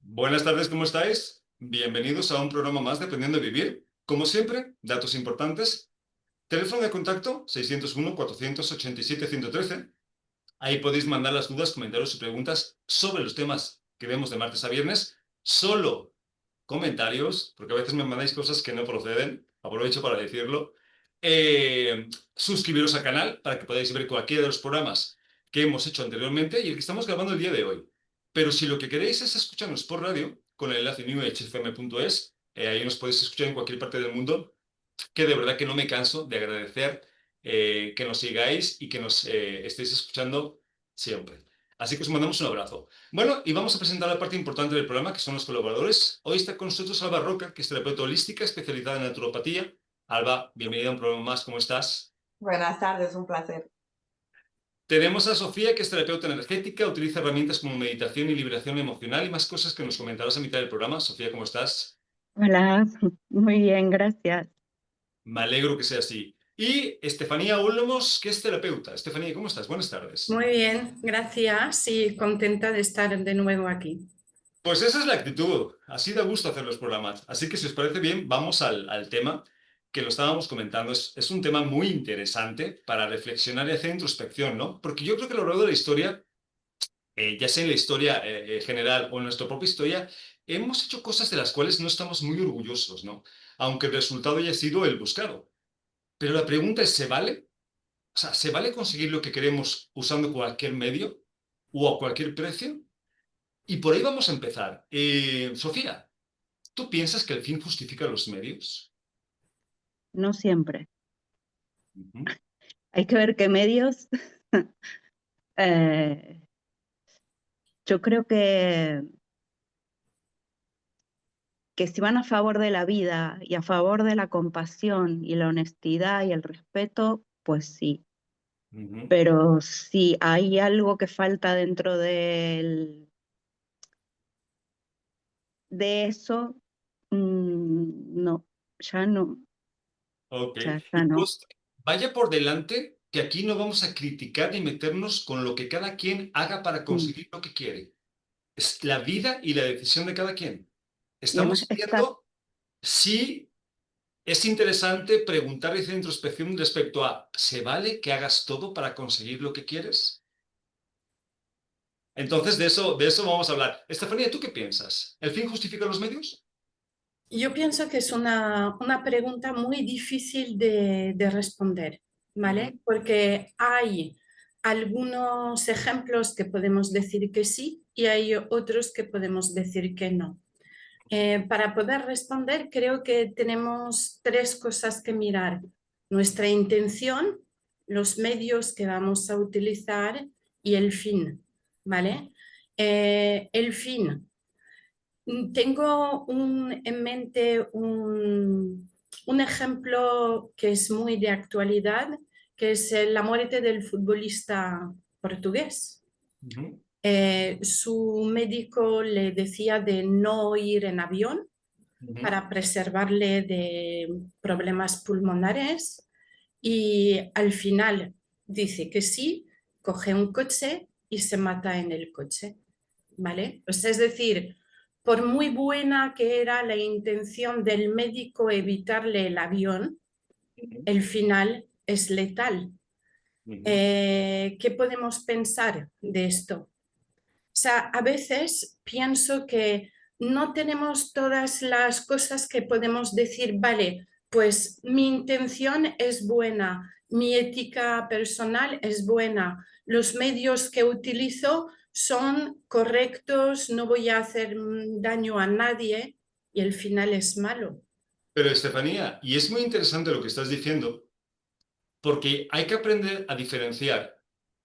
Buenas tardes, ¿cómo estáis? Bienvenidos a un programa más de Aprendiendo a Vivir. Como siempre, datos importantes. Teléfono de contacto 601-487-113. Ahí podéis mandar las dudas, comentarios y preguntas sobre los temas que vemos de martes a viernes. Solo comentarios, porque a veces me mandáis cosas que no proceden. Aprovecho para decirlo. Suscribiros al canal para que podáis ver cualquiera de los programas que hemos hecho anteriormente y el que estamos grabando el día de hoy. Pero si lo que queréis es escucharnos por radio, con el enlace newhfm.es, ahí nos podéis escuchar en cualquier parte del mundo, que de verdad que no me canso de agradecer que nos sigáis y que nos estéis escuchando siempre. Así que os mandamos un abrazo. Bueno, y vamos a presentar la parte importante del programa, que son los colaboradores. Hoy está con nosotros Alba Roca, que es terapeuta holística especializada en naturopatía. Alba, bienvenida a un programa más, ¿cómo estás? Buenas tardes, un placer. Tenemos a Sofía, que es terapeuta energética, utiliza herramientas como meditación y liberación emocional y más cosas que nos comentarás a mitad del programa. Sofía, ¿cómo estás? Hola, muy bien, gracias. Me alegro que sea así. Y Estefanía Olmos, que es terapeuta. Estefanía, ¿cómo estás? Buenas tardes. Muy bien, gracias y contenta de estar de nuevo aquí. Pues esa es la actitud. Así da gusto hacer los programas. Así que si os parece bien, vamos al tema que lo estábamos comentando. Es un tema muy interesante para reflexionar y hacer introspección, ¿no? Porque yo creo que a lo largo de la historia, ya sea en la historia general o en nuestra propia historia, hemos hecho cosas de las cuales no estamos muy orgullosos, ¿no? Aunque el resultado haya sido el buscado. Pero la pregunta es, ¿se vale? O sea, ¿se vale conseguir lo que queremos usando cualquier medio o a cualquier precio? Y por ahí vamos a empezar. Sofía, ¿tú piensas que el fin justifica los medios? No siempre. Ujú. Hay que ver qué medios. Eh, yo creo que si van a favor de la vida y a favor de la compasión y la honestidad y el respeto, pues sí. Ujú. Pero si hay algo que falta dentro de eso, no, ya no, Ok. ya Y no. pues, vaya por delante que aquí no vamos a criticar ni meternos con lo que cada quien haga para Mm. conseguir lo que quiere. Es la vida y la decisión de cada quien. Y además Estamos viendo si es interesante preguntar y hacer introspección respecto a, ¿se vale que hagas todo para conseguir lo que quieres? Entonces, de eso vamos a hablar. Estefanía, ¿tú qué piensas? ¿El fin justifica los medios? Yo pienso que es una pregunta muy difícil de responder, Ujú. ¿vale? Porque hay algunos ejemplos que podemos decir que sí y hay otros que podemos decir que no. Para poder responder, creo que tenemos tres cosas que mirar. Nuestra intención, los medios que vamos a utilizar y el fin, ¿vale? El fin. Tengo en mente un ejemplo que es muy de actualidad, que es la muerte del futbolista portugués. Ujú. Su médico le decía de no ir en avión Ujú. para preservarle de problemas pulmonares y al final dice que sí, coge un coche y se mata en el coche, ¿vale? O sea, es decir, por muy buena que era la intención del médico evitarle el avión, Ujú. el final es letal. Ujú. ¿Qué podemos pensar de esto? O sea, a veces pienso que no tenemos todas las cosas que podemos decir, vale, pues mi intención es buena, mi ética personal es buena, los medios que utilizo son correctos, no voy a hacer daño a nadie y el final es malo. Pero Estefanía, y es muy interesante lo que estás diciendo, porque hay que aprender a diferenciar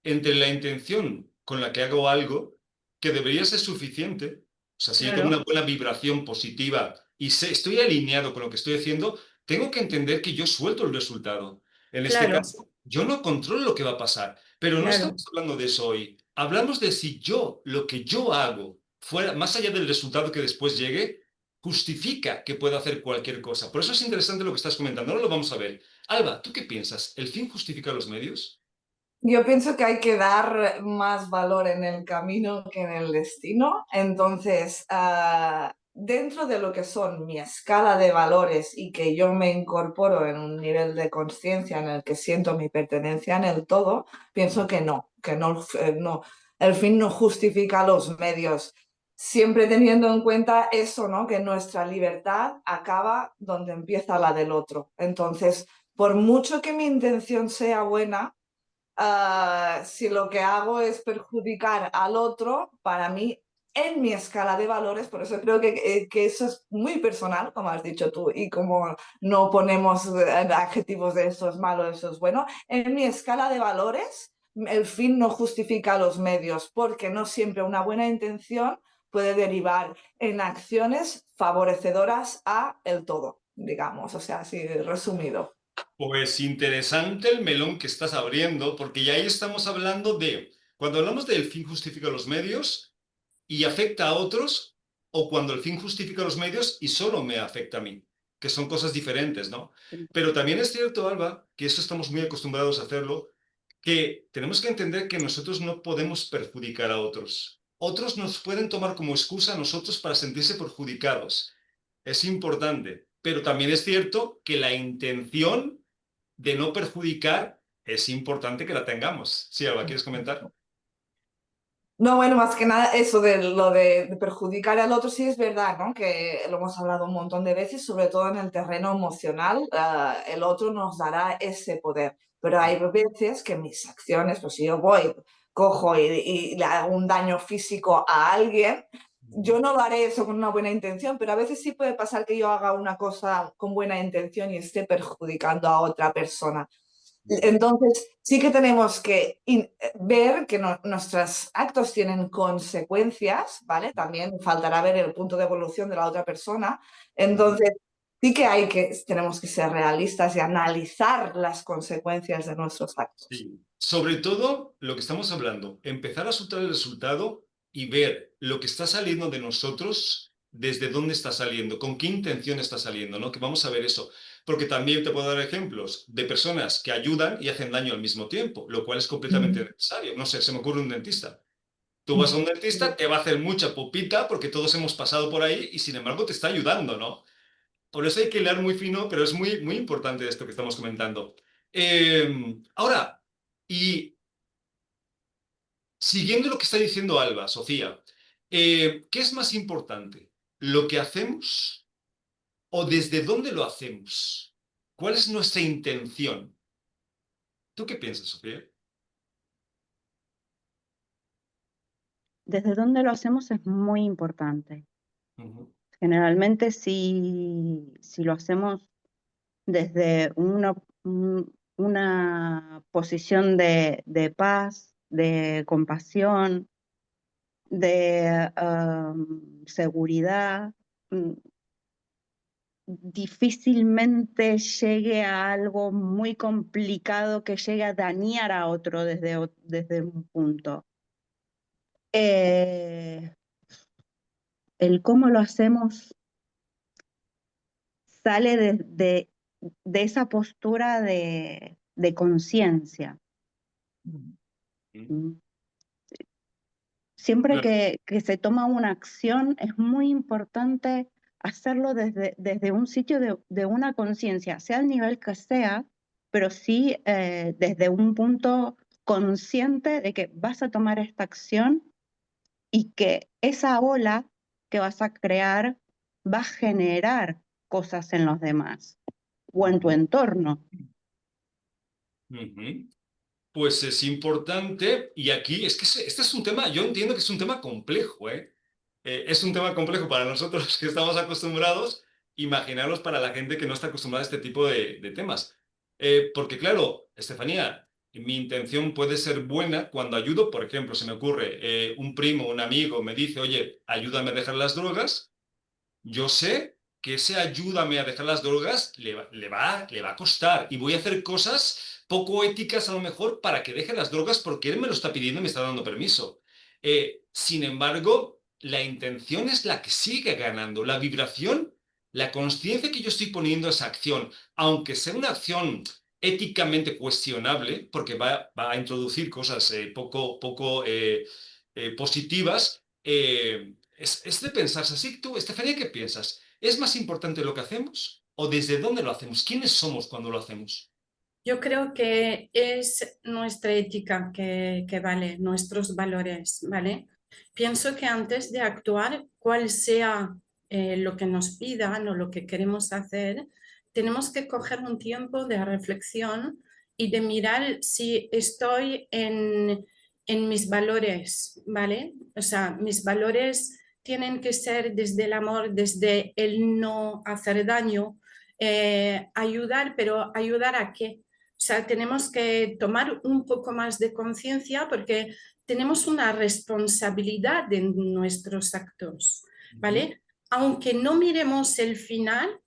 entre la intención con la que hago algo, que debería ser suficiente, o sea, si yo tengo Claro, una buena vibración positiva y estoy alineado con lo que estoy haciendo, tengo que entender que yo suelto el resultado. En este claro, caso, yo no controlo lo que va a pasar, pero no claro. estamos hablando de eso hoy. Hablamos de si yo, lo que yo hago, fuera, más allá del resultado que después llegue, justifica que pueda hacer cualquier cosa. Por eso es interesante lo que estás comentando. Ahora lo vamos a ver. Alba, ¿tú qué piensas? ¿El fin justifica los medios? Yo pienso que hay que dar más valor en el camino que en el destino. Entonces, dentro de lo que son mi escala de valores y que yo me incorporo en un nivel de conciencia en el que siento mi pertenencia en el todo, pienso que no, no, el fin no justifica los medios. Siempre teniendo en cuenta eso, ¿no? Que nuestra libertad acaba donde empieza la del otro. Entonces, por mucho que mi intención sea buena, si lo que hago es perjudicar al otro, para mí, en mi escala de valores, por eso creo que eso es muy personal, como has dicho tú, y como no ponemos adjetivos de eso es malo, eso es bueno, en mi escala de valores, el fin no justifica los medios, porque no siempre una buena intención puede derivar en acciones favorecedoras a el todo, digamos, o sea, así resumido. Pues interesante el melón que estás abriendo, porque ya ahí estamos hablando de, cuando hablamos del fin justifica los medios y afecta a otros, o cuando el fin justifica los medios y solo me afecta a mí, que son cosas diferentes, ¿no? Pero también es cierto, Alba, que eso estamos muy acostumbrados a hacerlo, que tenemos que entender que nosotros no podemos perjudicar a otros. Otros nos pueden tomar como excusa a nosotros para sentirse perjudicados. Es importante, pero también es cierto que la intención de no perjudicar es importante que la tengamos. Sí, Alba, ¿quieres comentar? No, bueno, más que nada eso de lo de perjudicar al otro, sí es verdad, ¿no? Que lo hemos hablado un montón de veces, sobre todo en el terreno emocional, el otro nos dará ese poder. Pero hay veces que mis acciones, pues si yo voy, cojo y le hago un daño físico a alguien, yo no lo haré eso con una buena intención, pero a veces sí puede pasar que yo haga una cosa con buena intención y esté perjudicando a otra persona. Entonces, sí que tenemos que ver que nuestros actos tienen consecuencias, ¿vale? También faltará ver el punto de evolución de la otra persona. Entonces, sí que tenemos que ser realistas y analizar las consecuencias de nuestros actos. Sí. Sobre todo lo que estamos hablando, empezar a soltar el resultado y ver lo que está saliendo de nosotros, desde dónde está saliendo, con qué intención está saliendo, ¿no? Que vamos a ver eso. Porque también te puedo dar ejemplos de personas que ayudan y hacen daño al mismo tiempo, lo cual es completamente necesario. No sé, se me ocurre un dentista. Tú vas a un dentista, te va a hacer mucha pupita porque todos hemos pasado por ahí y sin embargo te está ayudando, ¿no? Por eso hay que hilar muy fino, pero es muy, muy importante esto que estamos comentando. Ahora, y siguiendo lo que está diciendo Alba, Sofía, ¿qué es más importante? ¿Lo que hacemos o desde dónde lo hacemos? ¿Cuál es nuestra intención? ¿Tú qué piensas, Sofía? Desde dónde lo hacemos es muy importante. Ujú. Generalmente si lo hacemos desde una posición de paz, de compasión, de seguridad, mm, difícilmente llegue a algo muy complicado que llegue a dañar a otro desde un punto. El cómo lo hacemos sale de esa postura de conciencia. Mm. Siempre Claro. que se toma una acción, es muy importante hacerlo desde un sitio de una conciencia, sea el nivel que sea, pero sí desde un punto consciente de que vas a tomar esta acción y que esa ola que vas a crear va a generar cosas en los demás o en tu Ujú. entorno. Ujú. Pues es importante, y aquí es que este es un tema, yo entiendo que es un tema complejo, ¿eh? Es un tema complejo para nosotros que estamos acostumbrados, imaginaros para la gente que no está acostumbrada a este tipo de temas. Porque claro, Estefanía, mi intención puede ser buena cuando ayudo, por ejemplo, se me ocurre, un primo, un amigo me dice, oye, ayúdame a dejar las drogas. Yo sé que ese ayúdame a dejar las drogas le va a costar y voy a hacer cosas poco éticas a lo mejor para que deje las drogas porque él me lo está pidiendo y me está dando permiso. Sin embargo, la intención es la que sigue ganando. La vibración, la conciencia que yo estoy poniendo a esa acción, aunque sea una acción éticamente cuestionable, porque va a introducir cosas poco positivas, es de pensarse así. Tú, Estefanía, ¿qué piensas? ¿Es más importante lo que hacemos o desde dónde lo hacemos? ¿Quiénes somos cuando lo hacemos? Yo creo que es nuestra ética que vale, nuestros valores, ¿vale? Pienso que antes de actuar, cual sea lo que nos pidan o lo que queremos hacer, tenemos que coger un tiempo de reflexión y de mirar si estoy en mis valores, ¿vale? O sea, mis valores tienen que ser desde el amor, desde el no hacer daño, ayudar, pero ¿ayudar a qué? O sea, tenemos que tomar un poco más de conciencia porque tenemos una responsabilidad en nuestros actos, ¿vale? Aunque no miremos el final,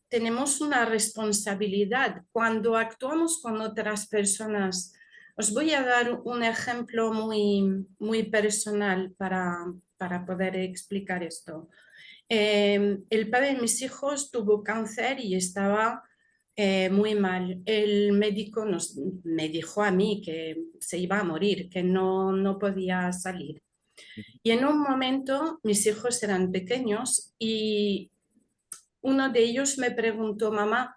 tenemos una responsabilidad cuando actuamos con otras personas. Os voy a dar un ejemplo muy personal para poder explicar esto. El padre de mis hijos tuvo cáncer y estaba muy mal. El médico me dijo a mí que se iba a morir, que no podía salir. Y en un momento mis hijos eran pequeños y uno de ellos me preguntó, mamá,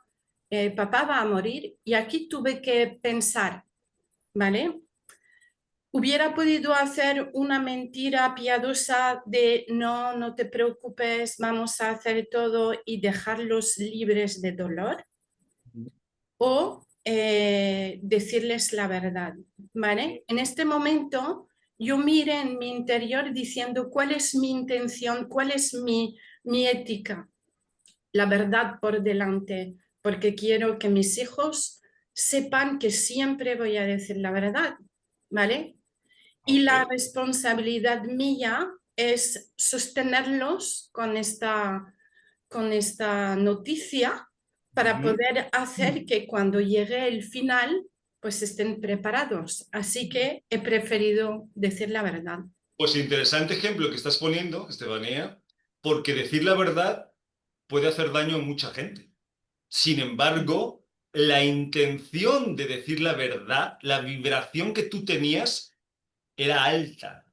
papá va a morir. Y aquí tuve que pensar, ¿vale? Hubiera podido hacer una mentira piadosa de no, no te preocupes, vamos a hacer todo y dejarlos libres de dolor, o decirles la verdad, ¿vale? En este momento yo mire en mi interior diciendo cuál es mi intención, cuál es mi ética, la verdad por delante, porque quiero que mis hijos sepan que siempre voy a decir la verdad, ¿vale? Y la Ok. responsabilidad mía es sostenerlos con esta noticia para Ujú. poder hacer que cuando llegue el final, pues estén preparados. Así que he preferido decir la verdad. Pues interesante ejemplo que estás poniendo, Estefanía, porque decir la verdad puede hacer daño a mucha gente. Sin embargo, la intención de decir la verdad, la vibración que tú tenías era alta,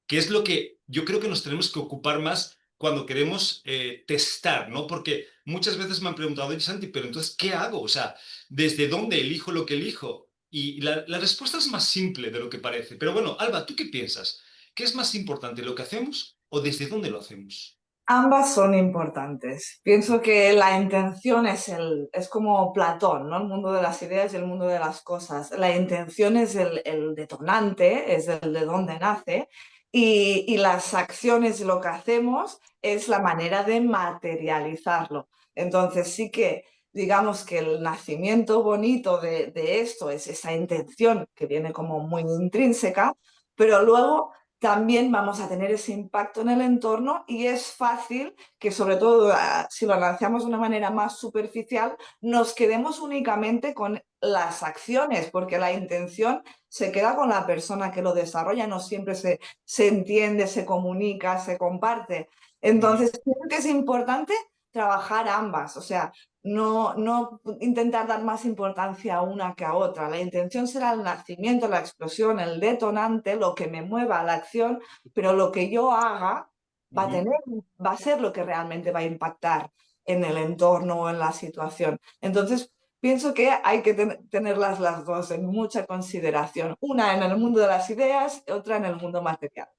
que es lo que yo creo que nos tenemos que ocupar más cuando queremos testar, ¿no? Porque muchas veces me han preguntado, oye, Santi, pero entonces, ¿qué hago? O sea, ¿desde dónde elijo lo que elijo? Y la respuesta es más simple de lo que parece. Pero bueno, Alba, ¿tú qué piensas? ¿Qué es más importante, lo que hacemos o desde dónde lo hacemos? Ambas son importantes. Pienso que la intención es como Platón, ¿no? El mundo de las ideas y el mundo de las cosas. La intención es el detonante, es el de dónde nace, y las acciones, lo que hacemos, es la manera de materializarlo. Entonces sí que digamos que el nacimiento bonito de esto es esa intención que viene como muy intrínseca, pero luego también vamos a tener ese impacto en el entorno y es fácil que, sobre todo si lo analizamos de una manera más superficial, nos quedemos únicamente con las acciones, porque la intención se queda con la persona que lo desarrolla, no siempre se entiende, se comunica, se comparte. Entonces, creo que es importante trabajar ambas, o sea, no intentar dar más importancia a una que a otra. La intención será el nacimiento, la explosión, el detonante, lo que me mueva a la acción, pero lo que yo haga Ujú. va a ser lo que realmente va a impactar en el entorno o en la situación. Entonces, pienso que hay que tenerlas las dos en mucha consideración. Una en el mundo de las ideas, otra en el mundo material.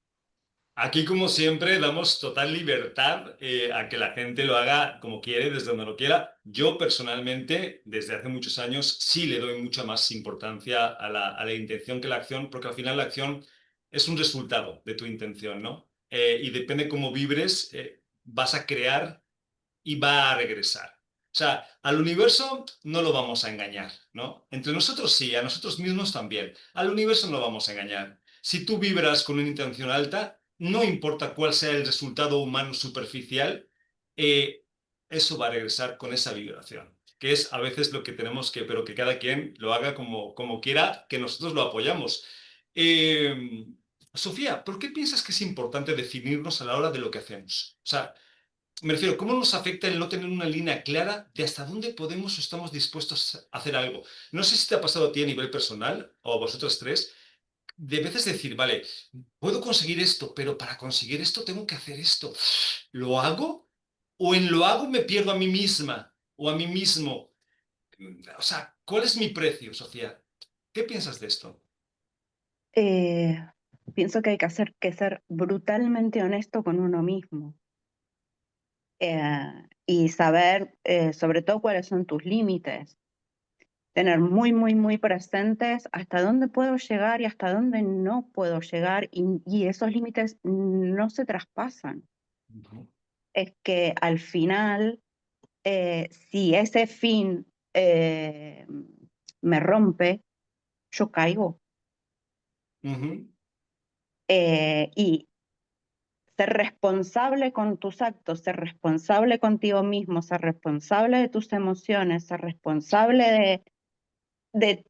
Aquí, como siempre, damos total libertad a que la gente lo haga como quiere, desde donde lo quiera. Yo personalmente, desde hace muchos años, sí le doy mucha más importancia a la intención que la acción, porque al final la acción es un resultado de tu intención, ¿no? Y depende cómo vibres, vas a crear y va a regresar. O sea, al universo no lo vamos a engañar, ¿no? Entre nosotros sí, a nosotros mismos también. Al universo no lo vamos a engañar. Si tú vibras con una intención alta, no importa cuál sea el resultado humano superficial, eh, eso va a regresar con esa vibración, que es a veces lo que tenemos que, pero que cada quien lo haga como quiera, que nosotros lo apoyamos. Eh, Sofía, ¿por qué piensas que es importante definirnos a la hora de lo que hacemos? O sea, me refiero, ¿cómo nos afecta el no tener una línea clara de hasta dónde podemos o estamos dispuestos a hacer algo? No sé si te ha pasado a ti a nivel personal o a vosotros tres, de veces decir, vale, puedo conseguir esto, pero para conseguir esto tengo que hacer esto. ¿Lo hago? ¿O en lo hago me pierdo a mí misma o a mí mismo? O sea, ¿cuál es mi precio, Sofía? ¿Qué piensas de esto? Eh, Pienso que hay que ser brutalmente honesto con uno mismo, y saber sobre todo cuáles son tus límites, tener muy, muy, muy presentes hasta dónde puedo llegar y hasta dónde no puedo llegar, y esos límites no se traspasan. Ujú, Es que al final, si ese fin me rompe, yo caigo. ujú, Y ser responsable con tus actos, ser responsable contigo mismo, ser responsable de tus emociones, ser responsable de,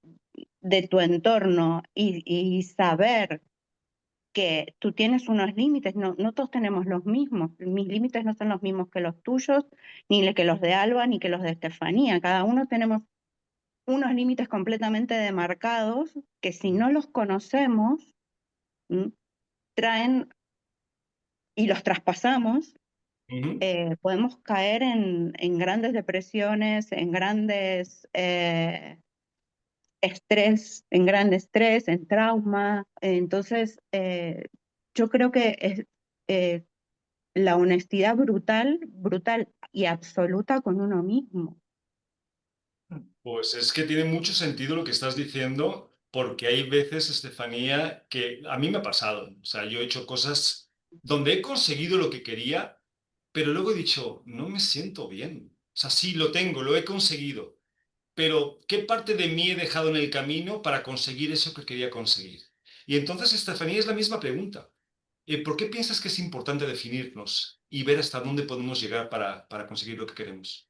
de tu entorno, y saber que tú tienes unos límites. No, no todos tenemos los mismos. Mis límites no son los mismos que los tuyos, ni que los de Alba, ni que los de Estefanía. Cada uno tenemos unos límites completamente demarcados que, si no los conocemos, ¿m? Traen y los traspasamos. ujú. Podemos caer en grandes depresiones, en grandes en gran estrés, en trauma. Entonces, yo creo que es eh, la honestidad brutal, brutal y absoluta con uno mismo. Pues es que tiene mucho sentido lo que estás diciendo, porque hay veces, Estefanía, que a mí me ha pasado. O sea, yo he hecho cosas donde he conseguido lo que quería, pero luego he dicho, no me siento bien. O sea, sí, lo tengo, lo he conseguido, pero ¿qué parte de mí he dejado en el camino para conseguir eso que quería conseguir? Y entonces, Estefanía, es la misma pregunta. ¿Por qué piensas que es importante definirnos y ver hasta dónde podemos llegar para conseguir lo que queremos?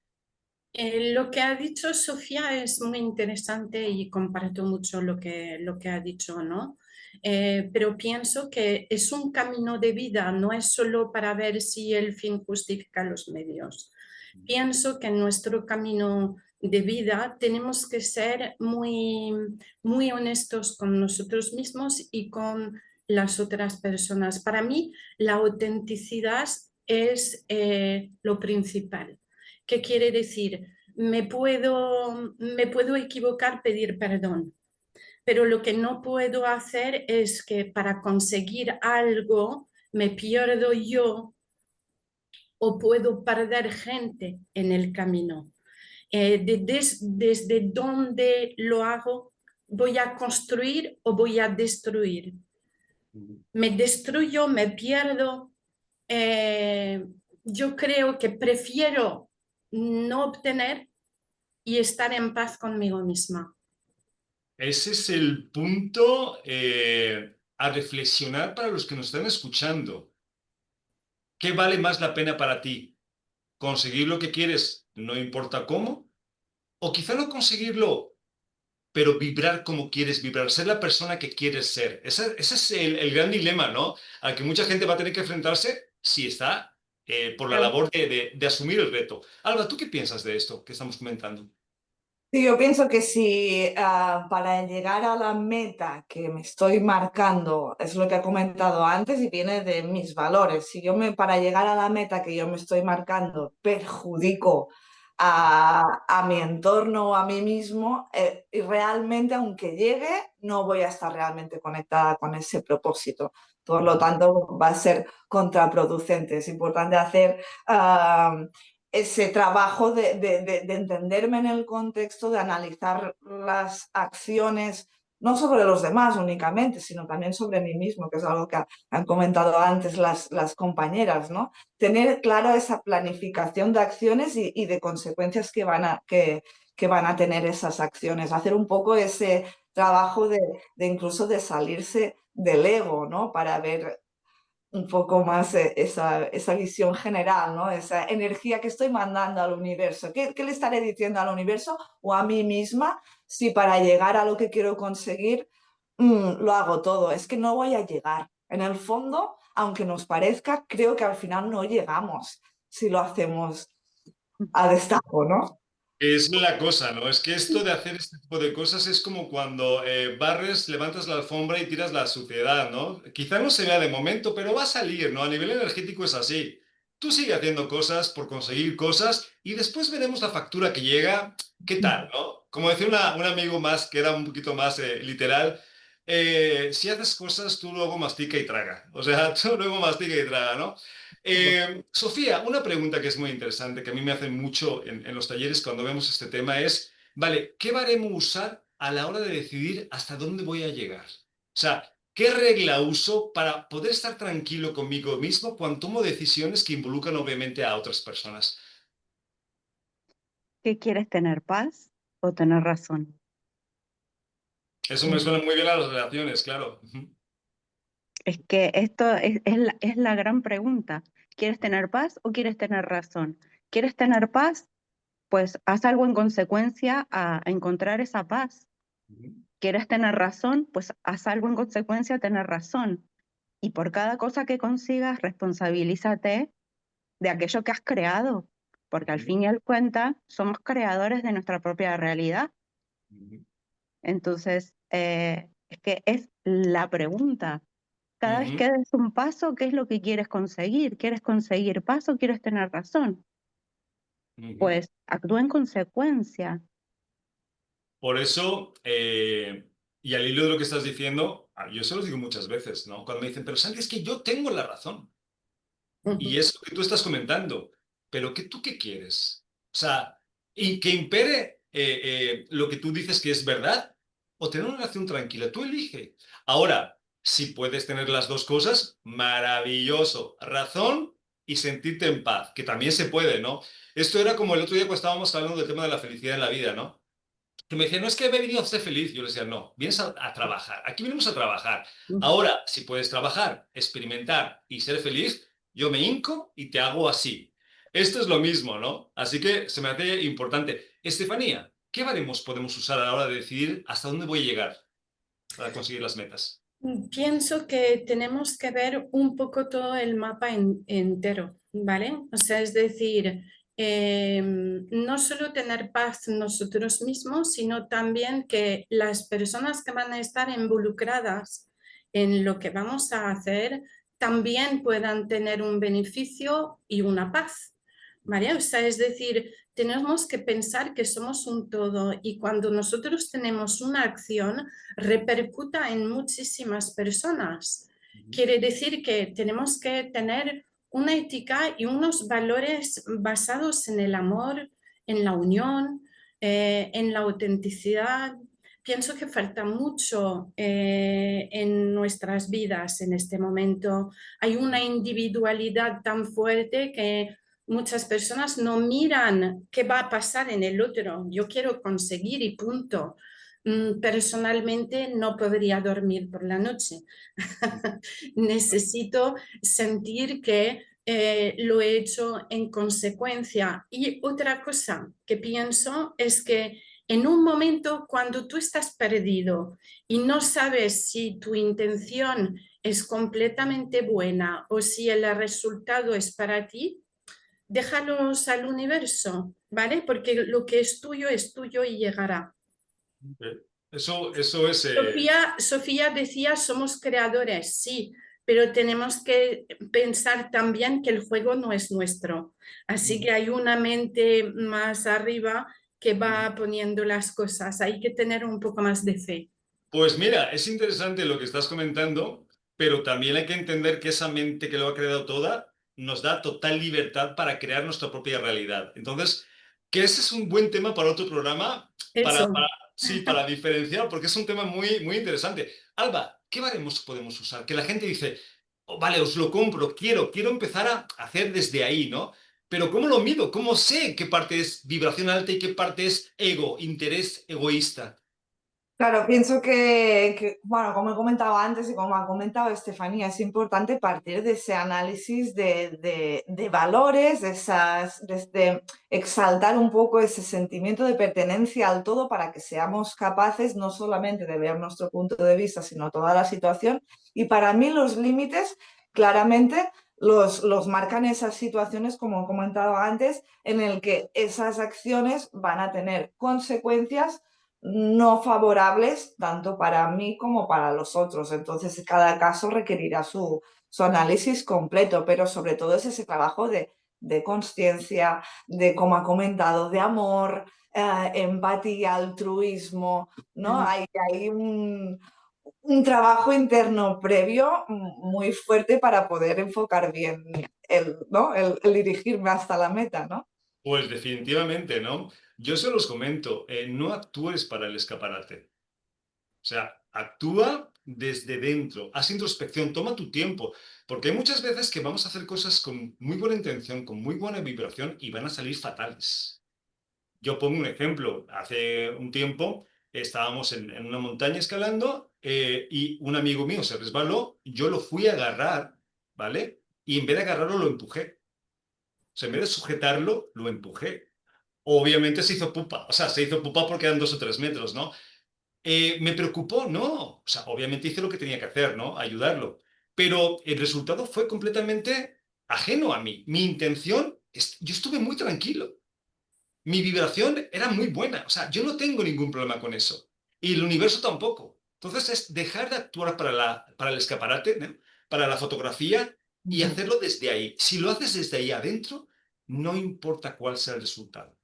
Lo que ha dicho Sofía es muy interesante y comparto mucho lo que ha dicho, ¿no? Pero pienso que es un camino de vida, no es solo para ver si el fin justifica los medios. Pienso que en nuestro camino de vida tenemos que ser muy, muy honestos con nosotros mismos y con las otras personas. Para mí, la autenticidad es lo principal. ¿Qué quiere decir? Me puedo equivocar, pedir perdón, pero lo que no puedo hacer es que para conseguir algo me pierdo yo o puedo perder gente en el camino. Desde dónde lo hago, voy a construir o voy a destruir. Me destruyo, me pierdo. Eh, yo creo que prefiero no obtener y estar en paz conmigo misma. Ese es el punto a reflexionar para los que nos están escuchando. ¿Qué vale más la pena para ti? ¿Conseguir lo que quieres, no importa cómo? ¿O quizá no conseguirlo, pero vibrar como quieres vibrar, ser la persona que quieres ser? Ese es el gran dilema, ¿no? Al que mucha gente va a tener que enfrentarse si está por la labor de asumir el reto. Alba, ¿tú qué piensas de esto que estamos comentando? Sí, yo pienso que si para llegar a la meta que me estoy marcando, es lo que he comentado antes y viene de mis valores, si para llegar a la meta que yo me estoy marcando perjudico a mi entorno o a mí mismo, y realmente aunque llegue, no voy a estar realmente conectada con ese propósito. Por lo tanto, va a ser contraproducente. Es importante hacer ese trabajo de entenderme en el contexto, de analizar las acciones, no sobre los demás únicamente, sino también sobre mí mismo, que es algo que han comentado antes las compañeras, ¿no? Tener clara esa planificación de acciones y de consecuencias que van a tener esas acciones, hacer un poco ese trabajo de incluso de salirse del ego, ¿no? Para ver un poco más esa visión general, ¿no? Esa energía que estoy mandando al universo. ¿Qué le estaré diciendo al universo o a mí misma si para llegar a lo que quiero conseguir lo hago todo? Es que no voy a llegar. En el fondo, aunque nos parezca, creo que al final no llegamos. si lo hacemos a destajo, ¿no? Es la cosa, ¿no? Es que esto de hacer este tipo de cosas es como cuando barres, levantas la alfombra y tiras la suciedad, ¿no? Quizá no se vea de momento, pero va a salir, ¿no? A nivel energético es así. Tú sigue haciendo cosas por conseguir cosas y después veremos la factura que llega, ¿qué tal, no? Como decía un amigo más, que era un poquito más literal, si haces cosas, tú luego mastica y traga. O sea, tú luego mastica y traga, ¿no? Sofía, una pregunta que es muy interesante, que a mí me hacen mucho en los talleres cuando vemos este tema es, vale, ¿qué baremo usar a la hora de decidir hasta dónde voy a llegar? O sea, ¿qué regla uso para poder estar tranquilo conmigo mismo cuando tomo decisiones que involucran obviamente a otras personas? ¿Qué quieres tener, paz o tener razón? Eso me suena muy bien a las relaciones, claro. Ujú. Es que esto es la gran pregunta. ¿Quieres tener paz o quieres tener razón? ¿Quieres tener paz? Pues haz algo en consecuencia a encontrar esa paz. Ujú. ¿Quieres tener razón? Pues haz algo en consecuencia a tener razón. Y por cada cosa que consigas, responsabilízate de aquello que has creado, porque al Ujú. fin y al cuenta somos creadores de nuestra propia realidad. Ujú. Entonces, es que es la pregunta. Cada vez Ujú. que des un paso, ¿qué es lo que quieres conseguir? ¿Quieres conseguir paz o quieres tener razón? Ujú. Pues actúa en consecuencia. Por eso, y al hilo de lo que estás diciendo, yo se lo digo muchas veces, ¿no? Cuando me dicen, pero Santi, es que yo tengo la razón. Y es lo que tú estás comentando. Pero ¿tú qué quieres? O sea, y que impere lo que tú dices que es verdad o tener una relación tranquila. Tú elige. Ahora, si puedes tener las dos cosas, maravilloso. Razón y sentirte en paz, que también se puede, ¿no? Esto era como el otro día cuando estábamos hablando del tema de la felicidad en la vida, ¿no? Que me decían, no es que he venido a ser feliz. Yo les decía, no, vienes a trabajar. Aquí venimos a trabajar. Ahora, si puedes trabajar, experimentar y ser feliz, yo me hinco y te hago así. Esto es lo mismo, ¿no? Así que se me hace importante. Estefanía, ¿qué baremos podemos usar a la hora de decidir hasta dónde voy a llegar para conseguir las metas? Pienso que tenemos que ver un poco todo el mapa entero, ¿vale? O sea, es decir, no solo tener paz nosotros mismos, sino también que las personas que van a estar involucradas en lo que vamos a hacer también puedan tener un beneficio y una paz, ¿vale? O sea, es decir, tenemos que pensar que somos un todo y cuando nosotros tenemos una acción, repercuta en muchísimas personas. Quiere decir que tenemos que tener una ética y unos valores basados en el amor, en la unión, en la autenticidad. Pienso que falta mucho en nuestras vidas en este momento. Hay una individualidad tan fuerte que muchas personas no miran qué va a pasar en el otro. Yo quiero conseguir y punto. Personalmente no podría dormir por la noche. Necesito sentir que lo he hecho en consecuencia. Y otra cosa que pienso es que en un momento cuando tú estás perdido y no sabes si tu intención es completamente buena o si el resultado es para ti, déjalos al universo, ¿vale? Porque lo que es tuyo y llegará. Eso es... Sofía decía, somos creadores, sí, pero tenemos que pensar también que el juego no es nuestro. Así que hay una mente más arriba que va poniendo las cosas. Hay que tener un poco más de fe. Pues mira, es interesante lo que estás comentando, pero también hay que entender que esa mente que lo ha creado toda nos da total libertad para crear nuestra propia realidad. Entonces, que ese es un buen tema para otro programa, Eso. sí, para diferenciar, porque es un tema muy, muy interesante. Alba, ¿qué baremos podemos usar? Que la gente dice, "Oh, vale, os lo compro, quiero empezar a hacer desde ahí, ¿no? Pero ¿cómo lo mido? ¿Cómo sé qué parte es vibración alta y qué parte es ego, interés egoísta? Claro, pienso bueno, como he comentado antes y como ha comentado Estefanía, es importante partir de ese análisis de valores, de exaltar un poco ese sentimiento de pertenencia al todo para que seamos capaces no solamente de ver nuestro punto de vista, sino toda la situación. Y para mí los límites claramente los marcan esas situaciones, como he comentado antes, en el que esas acciones van a tener consecuencias no favorables tanto para mí como para los otros. Entonces, cada caso requerirá su análisis completo, pero sobre todo es ese trabajo de consciencia, de, como ha comentado, de amor, empatía, altruismo, ¿no? Ujú. Hay un trabajo interno previo muy fuerte para poder enfocar bien ¿no? el dirigirme hasta la meta, ¿no? Pues definitivamente, ¿no? Yo se los comento, no actúes para el escaparate. O sea, actúa desde dentro, haz introspección, toma tu tiempo, porque hay muchas veces que vamos a hacer cosas con muy buena intención, con muy buena vibración y van a salir fatales. Yo pongo un ejemplo. Hace un tiempo estábamos en una montaña escalando y un amigo mío se resbaló, yo lo fui a agarrar, ¿vale? Y en vez de agarrarlo, lo empujé. O sea, en vez de sujetarlo, lo empujé. Obviamente se hizo pupa, o sea, se hizo pupa porque eran 2 o 3 metros, ¿no? ¿Me preocupó? No. O sea, obviamente hice lo que tenía que hacer, ¿no? Ayudarlo. Pero el resultado fue completamente ajeno a mí. Mi intención, yo estuve muy tranquilo. Mi vibración era muy buena. O sea, yo no tengo ningún problema con eso. Y el universo tampoco. Entonces es dejar de actuar para el escaparate, ¿no? Para la fotografía y Ujú. hacerlo desde ahí. Si lo haces desde ahí adentro, no importa cuál sea el resultado.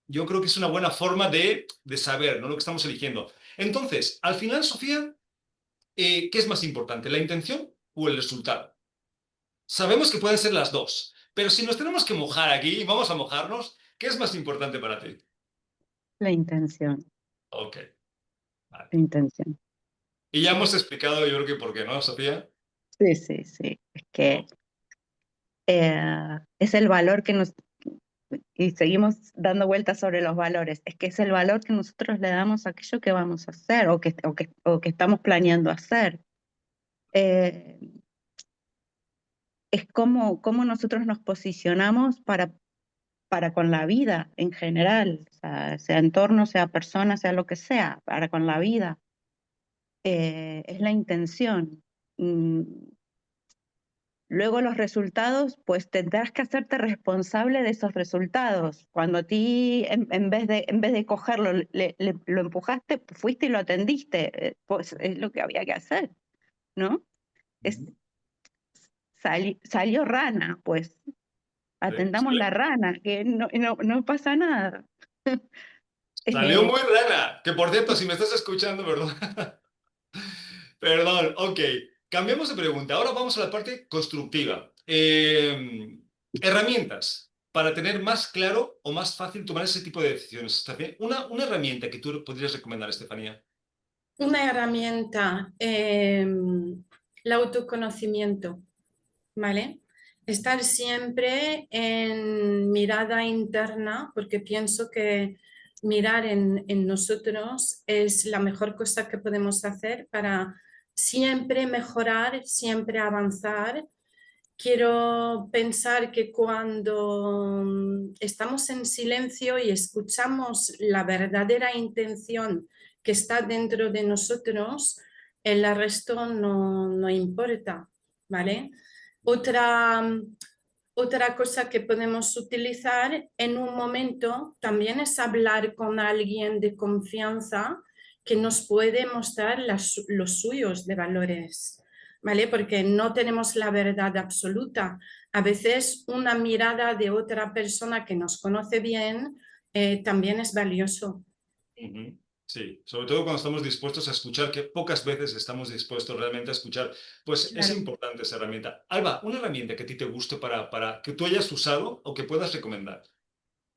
Yo creo que es una buena forma de saber, ¿no? Lo que estamos eligiendo. Entonces, al final, Sofía, ¿qué es más importante, la intención o el resultado? Sabemos que pueden ser las dos, pero si nos tenemos que mojar aquí, vamos a mojarnos, ¿qué es más importante para ti? La intención, Ok, vale. la intención. Y ya hemos explicado, yo creo que por qué, ¿no, Sofía? Sí, sí, sí. Es que Ok. es el valor que nos... Y seguimos dando vueltas sobre los valores. Es que es el valor que nosotros le damos a aquello que vamos a hacer o que estamos planeando hacer. Eh, es cómo nosotros nos posicionamos para con la vida en general, o sea entorno, sea persona, sea lo que sea, para con la vida. Es la intención. Mm, Luego los resultados, pues tendrás que hacerte responsable de esos resultados. Cuando a ti, en vez de cogerlo, lo empujaste, fuiste y lo atendiste, pues es lo que había que hacer, ¿no? Es, Ujú. salió rana, pues atendamos Sí, la rana, que no pasa nada. salió Eh, muy rara. Que por cierto, si me estás escuchando, perdón. Perdón, ok. Cambiamos de pregunta. Ahora vamos a la parte constructiva. Herramientas para tener más claro o más fácil tomar ese tipo de decisiones. Estefanía. Una herramienta que tú podrías recomendar, Estefanía. Una herramienta, el autoconocimiento, ¿vale? Estar siempre en mirada interna, porque pienso que mirar en nosotros es la mejor cosa que podemos hacer para siempre mejorar, siempre avanzar. Quiero pensar que cuando estamos en silencio y escuchamos la verdadera intención que está dentro de nosotros, el resto no importa, ¿vale? Otra cosa que podemos utilizar en un momento también es hablar con alguien de confianza que nos puede mostrar los suyos de valores, ¿vale? Porque no tenemos la verdad absoluta. A veces una mirada de otra persona que nos conoce bien también es valioso. Ujú. Sí, sobre todo cuando estamos dispuestos a escuchar, que pocas veces estamos dispuestos realmente a escuchar, pues es Claro. importante esa herramienta. Alba, una herramienta que a ti te guste para que tú hayas usado o que puedas recomendar.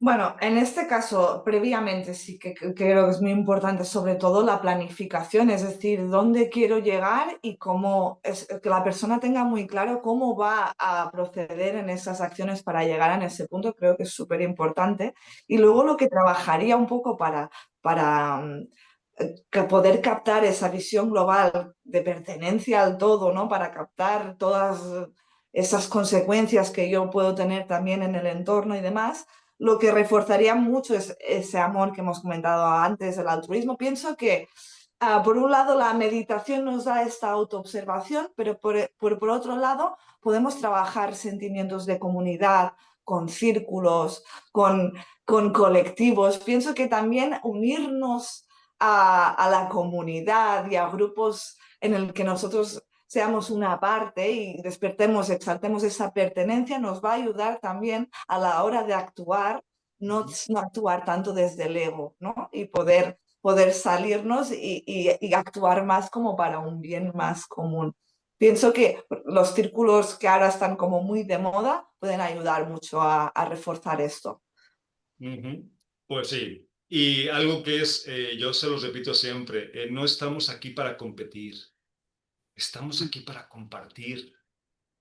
Bueno, en este caso, previamente sí que creo que es muy importante, sobre todo la planificación, es decir, dónde quiero llegar y cómo que la persona tenga muy claro cómo va a proceder en esas acciones para llegar a ese punto, creo que es súper importante. Y luego lo que trabajaría un poco para poder captar esa visión global de pertenencia al todo, ¿no? Para captar todas esas consecuencias que yo puedo tener también en el entorno y demás. Lo que reforzaría mucho es ese amor que hemos comentado antes, el altruismo. Pienso que por un lado, la meditación nos da esta autoobservación, pero por otro lado, podemos trabajar sentimientos de comunidad, con círculos, con colectivos. Pienso que también unirnos a la comunidad y a grupos en el que nosotros seamos una parte y despertemos, exaltemos esa pertenencia, nos va a ayudar también a la hora de actuar, no actuar tanto desde el ego, ¿no? Y poder salirnos y actuar más como para un bien más común. Pienso que los círculos que ahora están como muy de moda pueden ayudar mucho a reforzar esto. Pues sí. Y algo que es, yo se los repito siempre, no estamos aquí para competir, estamos aquí para compartir.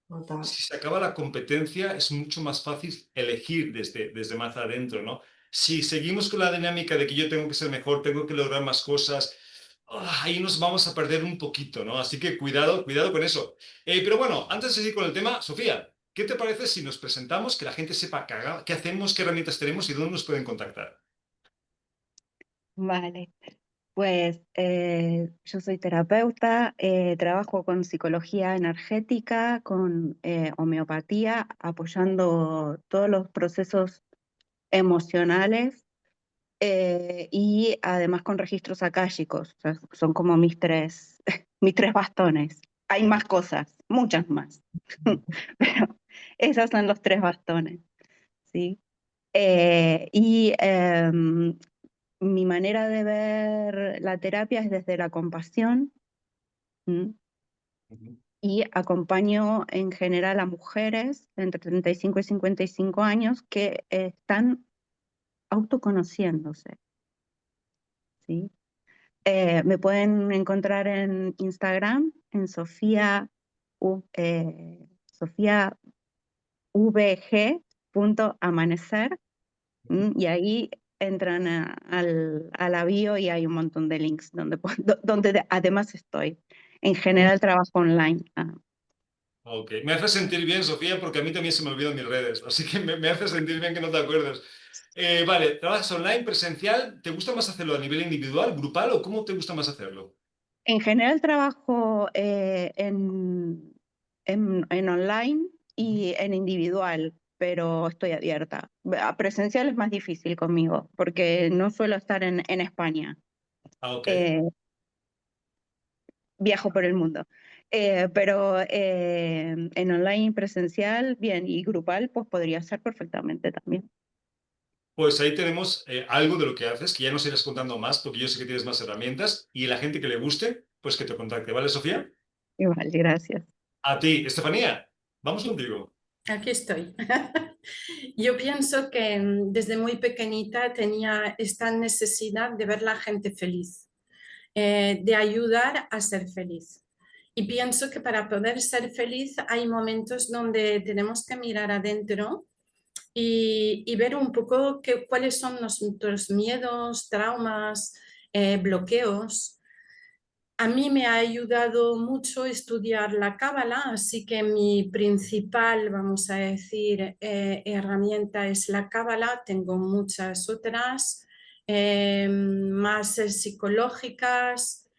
Total. Si se acaba la competencia, es mucho más fácil elegir desde más adentro, ¿no? Si seguimos con la dinámica de que yo tengo que ser mejor, tengo que lograr más cosas, ahí nos vamos a perder un poquito, ¿no? Así que cuidado, cuidado con eso. Pero bueno, antes de seguir con el tema, Sofía, ¿qué te parece si nos presentamos, que la gente sepa qué hacemos, qué herramientas tenemos y dónde nos pueden contactar? Vale, pues yo soy terapeuta, trabajo con psicología energética, con homeopatía, apoyando todos los procesos emocionales y además con registros akáshicos. O sea, son como mis tres bastones. Hay más cosas, muchas más, pero esos son los tres bastones, ¿sí? Y mi manera de ver la terapia es desde la compasión. ¿Mm? Y acompaño en general a mujeres entre 35 y 55 años que están autoconociéndose, ¿sí? Me pueden encontrar en Instagram, en Sofía VG.amanecer, y ahí entran a la bio y hay un montón de links donde además estoy. En general trabajo online. Ok, me hace sentir bien, Sofía, porque a mí también se me olvidan mis redes, así que me hace sentir bien que no te acuerdes. Vale, ¿trabajas online, presencial? ¿Te gusta más hacerlo a nivel individual, grupal o cómo te gusta más hacerlo? En general trabajo en online y en individual, pero estoy abierta. A presencial es más difícil conmigo, porque no suelo estar en España. Ok. Viajo por el mundo. Pero en online y presencial, bien, y grupal, pues podría ser perfectamente también. Pues ahí tenemos algo de lo que haces, que ya nos irás contando más, porque yo sé que tienes más herramientas, y la gente que le guste, pues que te contacte, ¿vale, Sofía? Igual, gracias. A ti, Estefanía, vamos contigo. Aquí estoy. Yo pienso que desde muy pequeñita tenía esta necesidad de ver la gente feliz, de ayudar a ser feliz. Y pienso que para poder ser feliz hay momentos donde tenemos que mirar adentro y ver un poco cuáles son nuestros miedos, traumas, bloqueos. A mí me ha ayudado mucho estudiar la cábala, así que mi principal, vamos a decir, herramienta es la cábala. Tengo muchas otras, más psicológicas,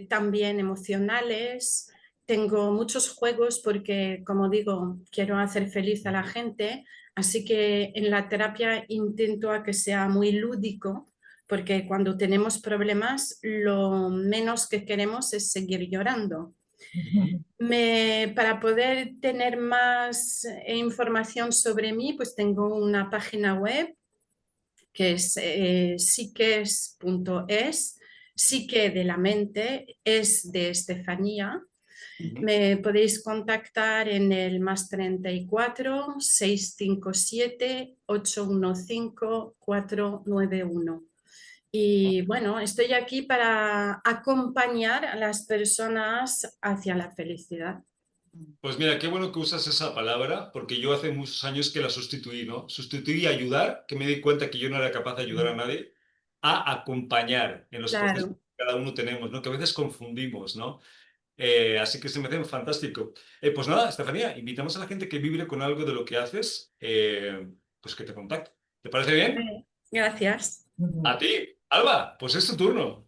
también emocionales. Tengo muchos juegos porque, como digo, quiero hacer feliz a la gente, así que en la terapia intento a que sea muy lúdico porque cuando tenemos problemas lo menos que queremos es seguir llorando. Para poder tener más información sobre mí, pues tengo una página web que es psiques.es, psique de la mente, es de Estefanía. Me podéis contactar en el +34 657 815 491. Y bueno, estoy aquí para acompañar a las personas hacia la felicidad. Pues mira, qué bueno que usas esa palabra, porque yo hace muchos años que la sustituí, ¿no? Sustituí ayudar, que me di cuenta que yo no era capaz de ayudar a nadie, a acompañar en los procesos Claro. que cada uno tenemos, ¿no? Que a veces confundimos, ¿no? Así que se me hace fantástico. Pues nada, Estefanía, invitamos a la gente que vibre con algo de lo que haces, pues que te contacte. ¿Te parece bien? Gracias. A ti, Alba, pues es tu turno.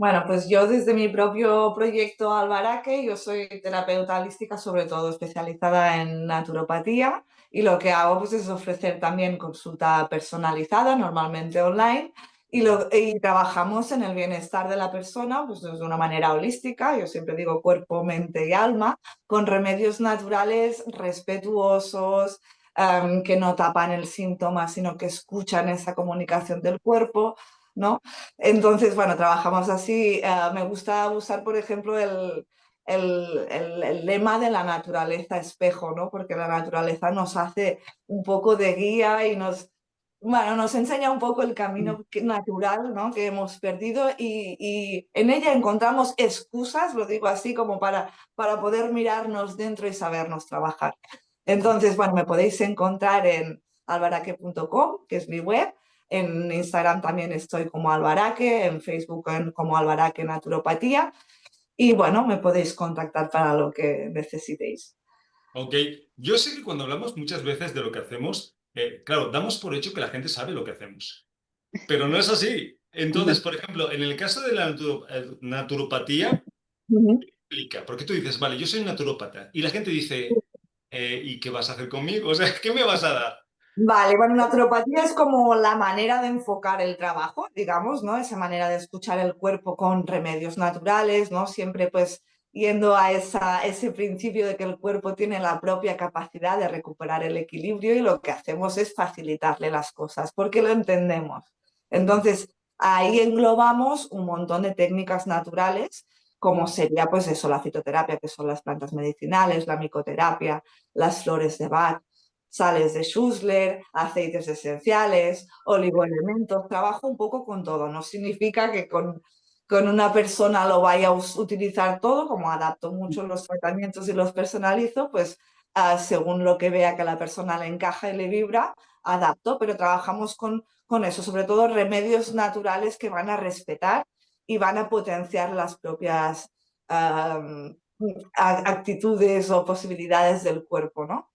Bueno, pues yo desde mi propio proyecto Albaraque, yo soy terapeuta holística, sobre todo especializada en naturopatía, y lo que hago pues es ofrecer también consulta personalizada, normalmente online, y trabajamos en el bienestar de la persona pues de una manera holística, yo siempre digo cuerpo, mente y alma, con remedios naturales respetuosos, que no tapan el síntoma, sino que escuchan esa comunicación del cuerpo, ¿no? Entonces, bueno, trabajamos así. Me gusta usar, por ejemplo, el lema de la naturaleza espejo, ¿no? Porque la naturaleza nos hace un poco de guía y bueno, nos enseña un poco el camino natural, ¿no? Que hemos perdido y en ella encontramos excusas, lo digo así, como para poder mirarnos dentro y sabernos trabajar. Entonces, bueno, me podéis encontrar en albaraque.com, que es mi web. En Instagram también estoy como Albaraque, en Facebook como Albaraque Naturopatía. Y bueno, me podéis contactar para lo que necesitéis. Ok, yo sé que cuando hablamos muchas veces de lo que hacemos, claro, damos por hecho que la gente sabe lo que hacemos, pero no es así. Entonces, por ejemplo, en el caso de la naturopatía, Ujú. explica, porque tú dices, vale, yo soy naturópata, y la gente dice, ¿y qué vas a hacer conmigo? O sea, ¿qué me vas a dar? Vale, bueno, naturopatía es como la manera de enfocar el trabajo, digamos, ¿no? Esa manera de escuchar el cuerpo con remedios naturales, ¿no? Siempre pues yendo a ese principio de que el cuerpo tiene la propia capacidad de recuperar el equilibrio y lo que hacemos es facilitarle las cosas porque lo entendemos. Entonces, ahí englobamos un montón de técnicas naturales, como sería pues eso, la fitoterapia, que son las plantas medicinales, la micoterapia, las flores de Bach, sales de Schussler, aceites esenciales, oligoelementos, trabajo un poco con todo. No significa que con una persona lo vaya a utilizar todo, como adapto mucho los tratamientos y los personalizo, pues según lo que vea que a la persona le encaja y le vibra, adapto, pero trabajamos con eso, sobre todo remedios naturales que van a respetar y van a potenciar las propias actitudes o posibilidades del cuerpo, ¿no?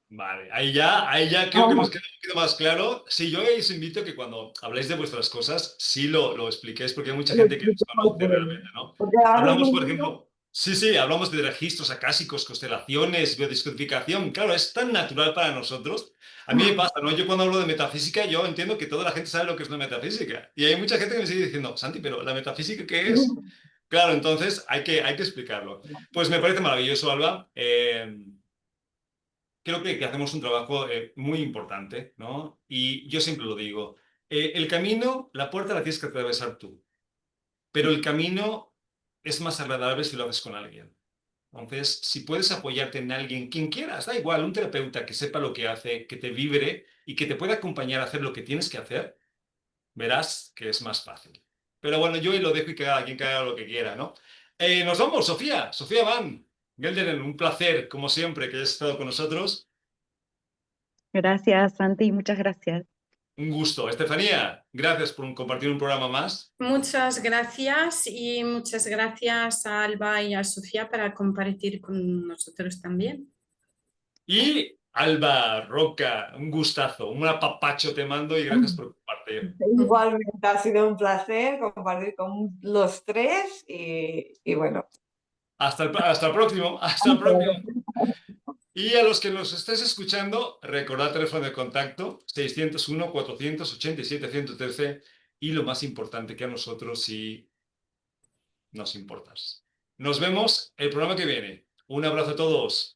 Vale, ahí ya creo que nos queda un poquito más claro. Sí, yo os invito a que cuando habléis de vuestras cosas, sí lo expliquéis, porque hay mucha Lo gente que explicamos desconoce bien. realmente, ¿no? Porque ahora Hablamos, por mismo, ejemplo, sí, hablamos de registros acásicos, constelaciones, biodescodificación. Claro, es tan natural para nosotros. A mí me pasa, ¿no? Yo cuando hablo de metafísica, yo entiendo que toda la gente sabe lo que es una metafísica. Y hay mucha gente que me sigue diciendo, Santi, pero ¿la metafísica qué es? Claro, entonces hay que explicarlo. Pues me parece maravilloso, Alba. Creo que hacemos un trabajo muy importante, ¿no? Y yo siempre lo digo, el camino, la puerta la tienes que atravesar tú, pero el camino es más agradable si lo haces con alguien. Entonces, si puedes apoyarte en alguien, quien quieras, da igual, un terapeuta que sepa lo que hace, que te vibre y que te pueda acompañar a hacer lo que tienes que hacer, verás que es más fácil. Pero bueno, yo ahí lo dejo y que cada quien haga lo que quiera, ¿no? Nos vamos, Sofía, Sofía Van Gelderen, un placer, como siempre, que hayas estado con nosotros. Gracias, Santi, muchas gracias. Un gusto. Estefanía, gracias por compartir un programa más. Muchas gracias y muchas gracias a Alba y a Sofía para compartir con nosotros también. Y Alba Roca, un gustazo, un apapacho te mando y gracias por compartir. igualmente ha sido un placer compartir con los tres y bueno. Hasta el próximo, hasta el próximo. Y a los que nos estés escuchando, recordad el teléfono de contacto 601-487-113 y lo más importante que a nosotros si nos importas. Nos vemos el programa que viene. Un abrazo a todos.